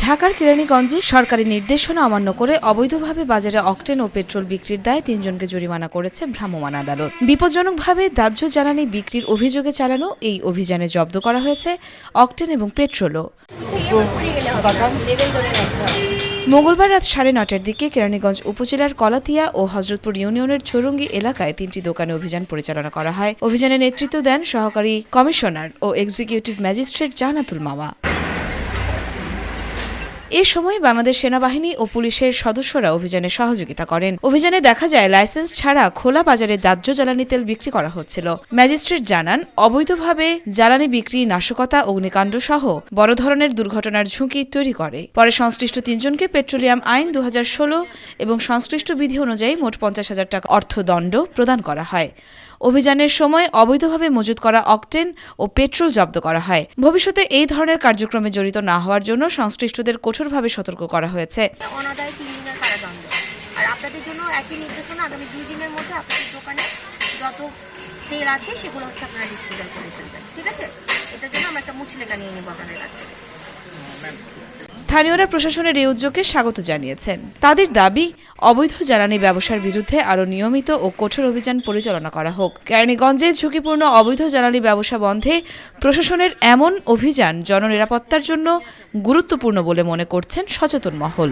ঢাকার কেরানীগঞ্জে সরকারি নির্দেশনা অমান্য করে অবৈধভাবে বাজারে অকটেন ও পেট্রোল বিক্রির দায়ে ৩ জনকে জরিমানা করেছে ভ্রাম্যমাণ আদালত। বিপজ্জনকভাবে দাহ্য জ্বালানি বিক্রির অভিযোগে চালানো এই অভিযানে জব্দ করা হয়েছে অকটেন এবং পেট্রোলও। মঙ্গলবার রাত 9:30টার দিকে কেরানীগঞ্জ উপজেলার কলাতিয়া ও হযরতপুর ইউনিয়নের চৌরঙ্গী এলাকায় 3টি দোকানে অভিযান পরিচালনা করা হয়। অভিযানে নেতৃত্ব দেন সহকারী কমিশনার ও এক্সিকিউটিভ ম্যাজিস্ট্রেট জান্নাতুল মাওয়া। এ সময় বাংলাদেশ সেনাবাহিনী ও পুলিশের সদস্যরা অভিযানে সহযোগিতা করেন। অভিযানে দেখা যায় লাইসেন্স ছাড়া খোলা বাজারে দাহ্য জ্বালানি তেল বিক্রি করা হচ্ছিল। ম্যাজিস্ট্রেট জানান, অবৈধভাবে জ্বালানি বিক্রি, নাশকতা, অগ্নিকাণ্ড সহ বড় ধরনের দুর্ঘটনার ঝুঁকি তৈরি করে। পরে সংশ্লিষ্ট 3 জনকে পেট্রোলিয়াম আইন 2016 এবং সংশ্লিষ্ট বিধি অনুযায়ী মোট 50,000 টাকা অর্থদণ্ড প্রদান করা হয়। অভিযানের সময় অবৈধভাবে মজুত করা অকটেন ও পেট্রোল জব্দ করা হয়। ভবিষ্যতে এই ধরনের কার্যক্রমে জড়িত না হওয়ার জন্য সংশ্লিষ্টদের কঠোরভাবে সতর্ক করা হয়েছে। অনাদায়ে 3 দিনের কারাদণ্ড। আর আপনাদের জন্য একই নির্দেশনা, আগামী 2 দিনের মধ্যে আপনাদের দোকানে যত তেল আছে সেগুলো আপনারা ডিসপোজাল করে ফেলবেন। ঠিক আছে? এটার জন্য আমরা একটা মুচলেখা নিয়ে নেব আপনাদের কাছ থেকে। স্থানীয়রা প্রশাসনের এই উদ্যোগকে স্বাগত জানিয়েছেন। তাদের দাবি, অবৈধ জ্বালানি ব্যবসার বিরুদ্ধে আরও নিয়মিত ও কঠোর অভিযান পরিচালনা করা হোক। কেরানীগঞ্জে ঝুঁকিপূর্ণ অবৈধ জ্বালানি ব্যবসা বন্ধে প্রশাসনের এমন অভিযান জননিরাপত্তার জন্য গুরুত্বপূর্ণ বলে মনে করছেন সচেতন মহল।